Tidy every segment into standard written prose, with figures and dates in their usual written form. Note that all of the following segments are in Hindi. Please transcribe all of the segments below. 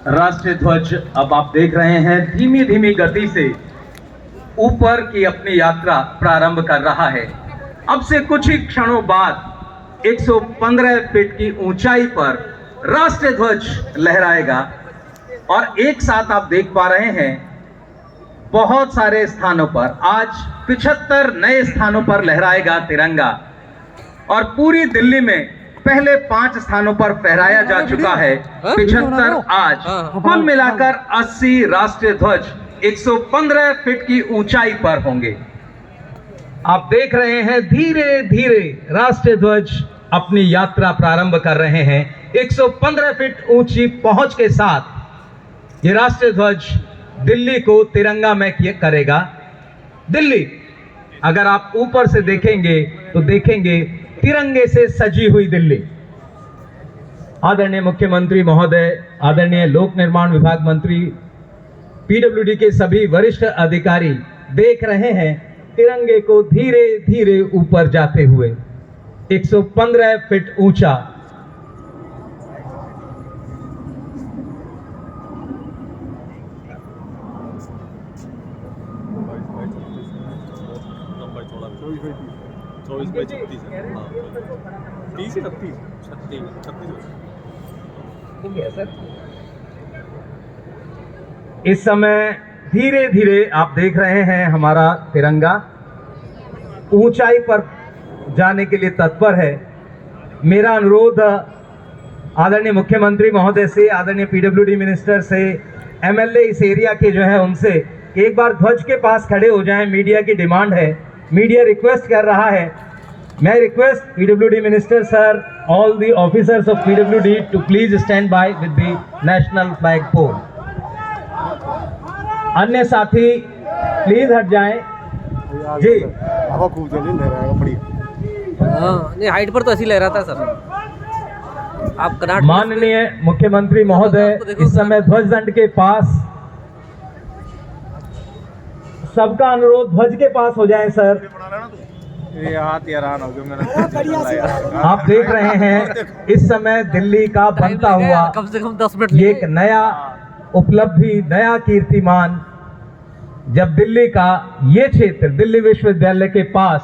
राष्ट्रीय ध्वज अब आप देख रहे हैं धीमी धीमी गति से ऊपर की अपनी यात्रा प्रारंभ कर रहा है। अब से कुछ ही क्षणों बाद 115 फीट की ऊंचाई पर राष्ट्रीय ध्वज लहराएगा और एक साथ आप देख पा रहे हैं बहुत सारे स्थानों पर आज 75 नए स्थानों पर लहराएगा तिरंगा और पूरी दिल्ली में पहले 5 स्थानों पर फहराया जा चुका है। 75 आज कुल मिलाकर 80 राष्ट्रीय ध्वज 115 फीट की ऊंचाई पर होंगे। आप देख रहे हैं धीरे धीरे राष्ट्रीय ध्वज अपनी यात्रा प्रारंभ कर रहे हैं। 115 फीट ऊंची पहुंच के साथ ये राष्ट्रीय ध्वज दिल्ली को तिरंगामय करेगा। दिल्ली अगर आप ऊपर से देखेंगे तो देखेंगे तिरंगे से सजी हुई दिल्ली। आदरणीय मुख्यमंत्री महोदय, आदरणीय लोक निर्माण विभाग मंत्री, पीडब्ल्यूडी के सभी वरिष्ठ अधिकारी देख रहे हैं तिरंगे को धीरे धीरे ऊपर जाते हुए 115 फीट ऊंचा। इस समय धीरे धीरे आप देख रहे हैं हमारा तिरंगा ऊंचाई पर जाने के लिए तत्पर है। मेरा अनुरोध आदरणीय मुख्यमंत्री महोदय से, आदरणीय पीडब्ल्यूडी मिनिस्टर से, एमएलए इस एरिया के जो है उनसे एक बार ध्वज के पास खड़े हो जाएं। मीडिया की डिमांड है, मीडिया रिक्वेस्ट कर रहा है। मैं request PWD minister sir, all the officers of PWD to please stand by with the national flag pole. अन्य साथी प्लीज हट जाएं। जी हवा खूब चली, लहराएगा बढ़िया। नहीं, हाइट पर तो ऐसी लहरा था सर। आप कर्नाटक माननीय मुख्यमंत्री महोदय इस समय ध्वज दंड के पास, सबका अनुरोध ध्वज के पास हो जाएं सर। ये हाथ हैरान हो गया मैंने। आप देख रहे हैं इस समय दिल्ली का बनता हुआ कम से कम 10 मिनट ये एक नया उपलब्धि, नया कीर्तिमान, जब दिल्ली का ये क्षेत्र दिल्ली विश्वविद्यालय के पास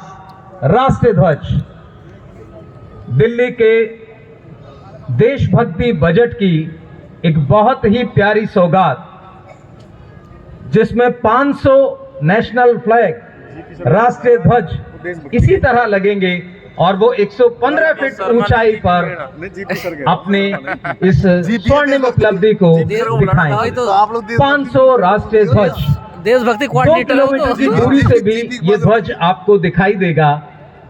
राष्ट्रीय ध्वज दिल्ली के देशभक्ति बजट की एक बहुत ही प्यारी सौगात, जिसमें 500 नेशनल फ्लैग राष्ट्रीय ध्वज इसी तरह लगेंगे और वो 115 फीट ऊंचाई पर अपने इस स्वर्णिम उपलब्धि को दिखाएंगे। 500 राष्ट्रीय ध्वज देशभक्ति 2 किलोमीटर की दूरी से भी ये ध्वज आपको दिखाई देगा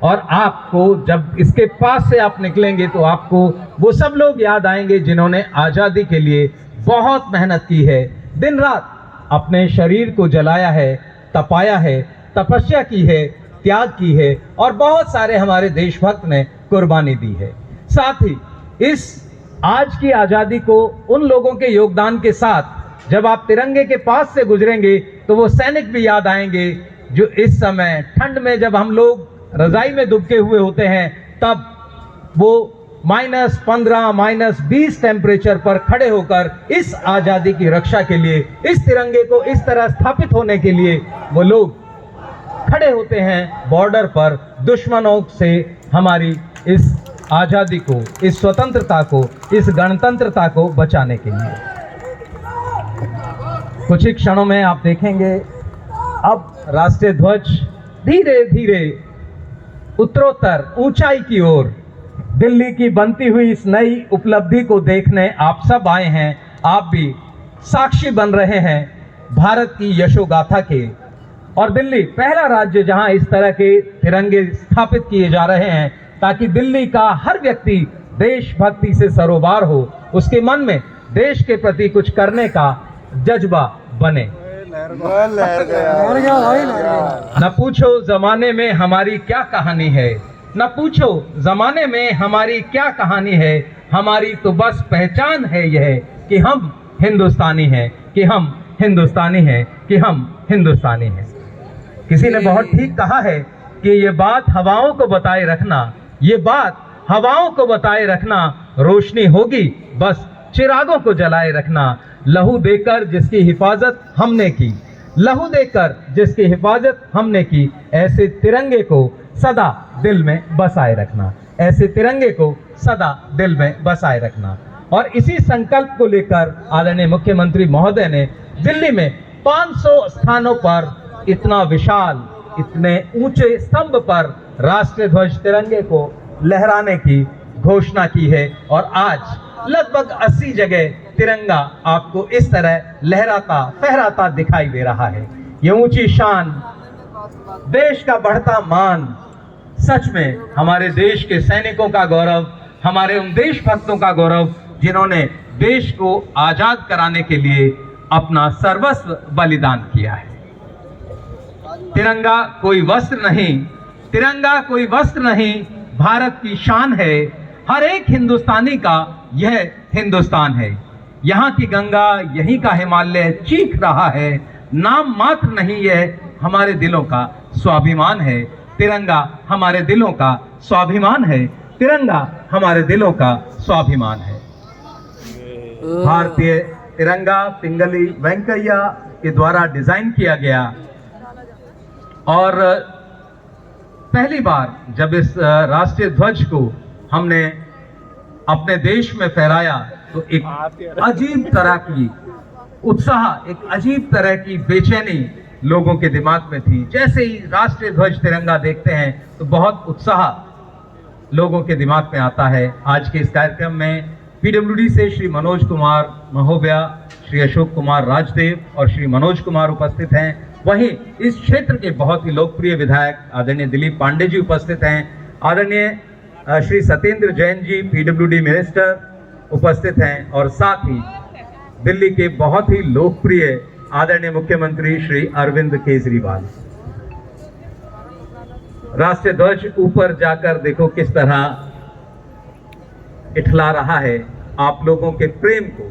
और आपको जब इसके पास से आप निकलेंगे तो आपको वो सब लोग याद आएंगे जिन्होंने आजादी के लिए बहुत मेहनत की है, दिन रात अपने शरीर को जलाया है, तपाया है, तपस्या की है, त्याग की है और बहुत सारे हमारे देशभक्त ने कुर्बानी दी है। साथ ही इस आज की आजादी को उन लोगों के योगदान के साथ जब आप तिरंगे के पास से गुजरेंगे तो वो सैनिक भी याद आएंगे जो इस समय ठंड में जब हम लोग रजाई में दुबके हुए होते हैं तब वो -15 -20 टेम्परेचर पर खड़े होकर इस आजादी की रक्षा के लिए, इस तिरंगे को इस तरह स्थापित होने के लिए वो लोग खड़े होते हैं बॉर्डर पर, दुश्मनों से हमारी इस आजादी को, इस स्वतंत्रता को, इस गणतंत्रता को बचाने के लिए। कुछ ही क्षणों में आप देखेंगे अब राष्ट्रीय ध्वज धीरे धीरे उत्तरोत्तर ऊंचाई की ओर दिल्ली की बनती हुई इस नई उपलब्धि को देखने आप सब आए हैं। आप भी साक्षी बन रहे हैं भारत की यशोगाथा के। और दिल्ली पहला राज्य जहां इस तरह के तिरंगे स्थापित किए जा रहे हैं ताकि दिल्ली का हर व्यक्ति देशभक्ति से सरोबार हो, उसके मन में देश के प्रति कुछ करने का जज्बा बने। न पूछो जमाने में हमारी क्या कहानी है, न पूछो जमाने में हमारी क्या कहानी है, हमारी तो बस पहचान है यह कि हम हिंदुस्तानी हैं, कि हम हिंदुस्तानी हैं, कि हम हिंदुस्तानी हैं। किसी ने बहुत ठीक कहा है कि ये बात हवाओं को बताए रखना, ये बात हवाओं को बताए रखना, रोशनी होगी बस चिरागों को जलाए रखना। लहू देकर जिसकी हिफाजत हमने की, लहू देकर जिसकी हिफाजत हमने की, ऐसे तिरंगे को सदा दिल में बसाए रखना, ऐसे तिरंगे को सदा दिल में बसाए रखना। और इसी संकल्प को लेकर आदरणीय मुख्यमंत्री महोदय ने दिल्ली में 500 स्थानों पर इतना विशाल, इतने ऊंचे स्तंभ पर राष्ट्रीय ध्वज तिरंगे को लहराने की घोषणा की है। और आज लगभग 80 जगह तिरंगा आपको इस तरह लहराता फहराता दिखाई दे रहा है। ये ऊंची शान, देश का बढ़ता मान, सच में हमारे देश के सैनिकों का गौरव, हमारे उन देशभक्तों का गौरव जिन्होंने देश को आजाद कराने के लिए अपना सर्वस्व बलिदान किया है। तिरंगा कोई वस्त्र नहीं, तिरंगा कोई वस्त्र नहीं, भारत की शान है। हर एक हिंदुस्तानी का यह हिंदुस्तान है। यहाँ की गंगा, यहीं का हिमालय चीख रहा है, नाम मात्र नहीं, यह हमारे दिलों का स्वाभिमान है। तिरंगा हमारे दिलों का स्वाभिमान है, तिरंगा हमारे दिलों का स्वाभिमान है। भारतीय तिरंगा पिंगली वेंकैया के द्वारा डिजाइन किया गया और पहली बार जब इस राष्ट्रीय ध्वज को हमने अपने देश में फहराया तो एक अजीब तरह की उत्साह, एक अजीब तरह की बेचैनी लोगों के दिमाग में थी। जैसे ही राष्ट्रीय ध्वज तिरंगा देखते हैं तो बहुत उत्साह लोगों के दिमाग में आता है। आज के इस कार्यक्रम में पीडब्ल्यूडी से श्री मनोज कुमार महोदया, श्री अशोक कुमार राजदेव और श्री मनोज कुमार उपस्थित हैं। वहीं इस क्षेत्र के बहुत ही लोकप्रिय विधायक आदरणीय दिलीप पांडे जी उपस्थित हैं। आदरणीय श्री सत्येंद्र जैन जी पीडब्ल्यूडी मिनिस्टर उपस्थित हैं और साथ ही दिल्ली के बहुत ही लोकप्रिय आदरणीय मुख्यमंत्री श्री अरविंद केजरीवाल। राष्ट्रीय ध्वज ऊपर जाकर देखो किस तरह इठला रहा है। आप लोगों के प्रेम को,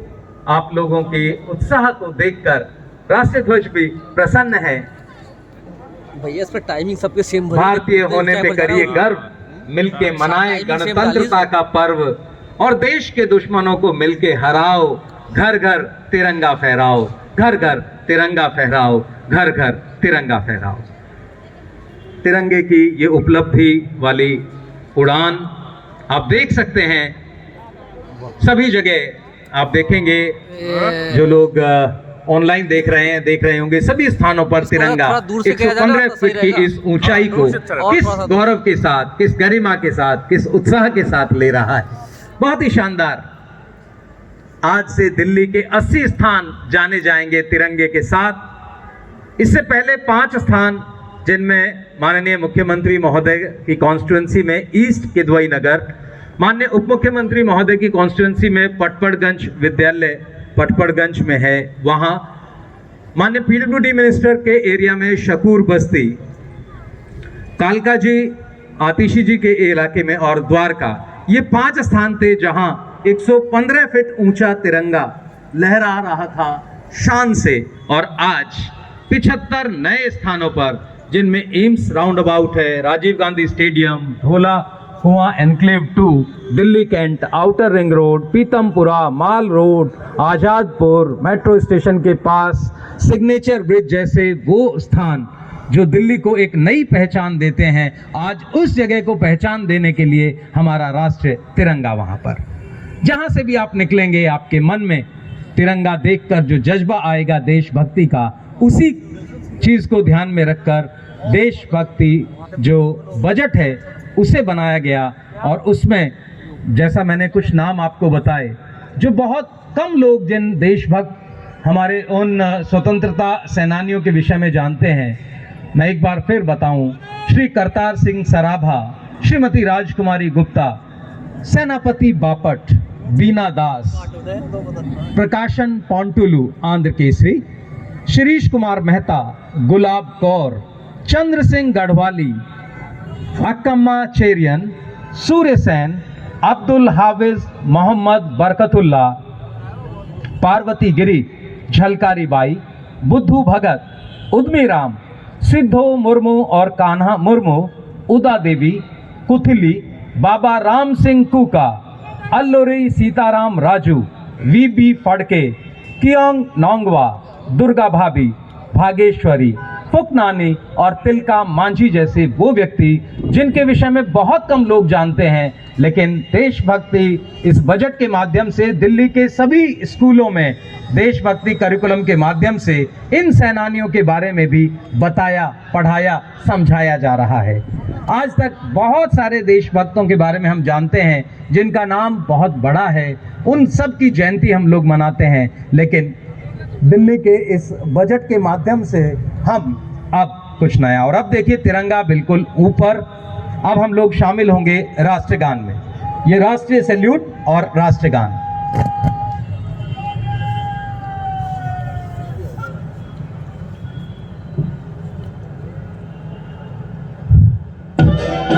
आप लोगों के उत्साह को देखकर राष्ट्रीय ध्वज भी प्रसन्न है। भैया इस पर टाइमिंग सबके सेम भारतीय होने पे करिए गर्व, मिलके मनाएं गणतंत्रता का पर्व और देश के दुश्मनों को मिलके हराओ। घर घर तिरंगा फहराओ, घर घर तिरंगा फहराओ, घर घर तिरंगा फहराओ। तिरंगे की ये उपलब्धि वाली उड़ान आप देख सकते हैं। सभी जगह आप देखेंगे, जो लोग ऑनलाइन देख रहे होंगे, सभी स्थानों पर तिरंगा 115 फीट की इस ऊंचाई को किस गौरव के साथ, किस गरिमा के साथ, किस उत्साह के साथ ले रहा है। बहुत ही शानदार। आज से दिल्ली के 80 स्थान जाने जाएंगे तिरंगे के साथ। इससे पहले 5 स्थान जिनमें माननीय मुख्यमंत्री महोदय की कॉन्स्टिट्यूंसी में ईस्ट किदवई नगर, माननीय उप मुख्यमंत्री महोदय की कॉन्स्टिट्यूंसी में पटपड़गंज विद्यालय पटपड़गंज में है, वहां माननीय पीडब्ल्यूडी मिनिस्टर के एरिया में शकूर बस्ती, कालका जी, आतिशी जी के इलाके में और द्वारका, ये 5 स्थान थे जहां 115 फीट ऊंचा तिरंगा लहरा रहा था शान से। और आज 75 नए स्थानों पर, जिनमें एम्स राउंड अबाउट है, Rajiv Gandhi stadium, Dhola Kuan enclave 2, Delhi cantt, outer ring road, Pitampura, mall road, Azadpur, metro station के पास सिग्नेचर ब्रिज जैसे वो स्थान जो दिल्ली को एक नई पहचान देते हैं, आज उस जगह को पहचान देने के लिए हमारा राष्ट्रीय तिरंगा वहां पर। जहां से भी आप निकलेंगे, आपके मन में तिरंगा देखकर जो जज्बा आएगा देशभक्ति का, उसी चीज को ध्यान में रखकर देशभक्ति जो बजट है उसे बनाया गया। और उसमें जैसा मैंने कुछ नाम आपको बताए, जो बहुत कम लोग जिन देशभक्त हमारे उन स्वतंत्रता सेनानियों के विषय में जानते हैं, मैं एक बार फिर बताऊं। श्री करतार सिंह सराभा, श्रीमती राजकुमारी गुप्ता, सेनापति बापट, बीना दास, प्रकाशन पॉन्टुलू आंध्र केसरी, शिरीष कुमार मेहता, गुलाब कौर, चंद्र सिंह गढ़वाली, अक्कम्मा चेरियन, सूर्य सेन, अब्दुल हाफिज मोहम्मद बरकतुल्ला, पार्वती गिरी, झलकारी बाई, बुद्धू भगत, उद्मी राम, सिद्धो मुर्मू और कान्हा मुर्मू, उदा देवी, कुथिली, बाबा राम सिंह कूका, अल्लूरी सीताराम राजू, वीबी फड़के, कियोंग नोंगवा, दुर्गा भाभी, भागेश्वरी, फुकनानी और तिलका मांझी जैसे वो व्यक्ति जिनके विषय में बहुत कम लोग जानते हैं, लेकिन देशभक्ति इस बजट के माध्यम से दिल्ली के सभी स्कूलों में देशभक्ति करिकुलम के माध्यम से इन सेनानियों के बारे में भी बताया, पढ़ाया, समझाया जा रहा है। आज तक बहुत सारे देशभक्तों के बारे में हम जानते हैं जिनका नाम बहुत बड़ा है, उन सब की जयंती हम लोग मनाते हैं, लेकिन दिल्ली के इस बजट के माध्यम से हम अब कुछ नया, और अब देखिए तिरंगा बिल्कुल ऊपर। अब हम लोग शामिल होंगे राष्ट्रगान में। ये राष्ट्रीय सैल्यूट और राष्ट्रगान।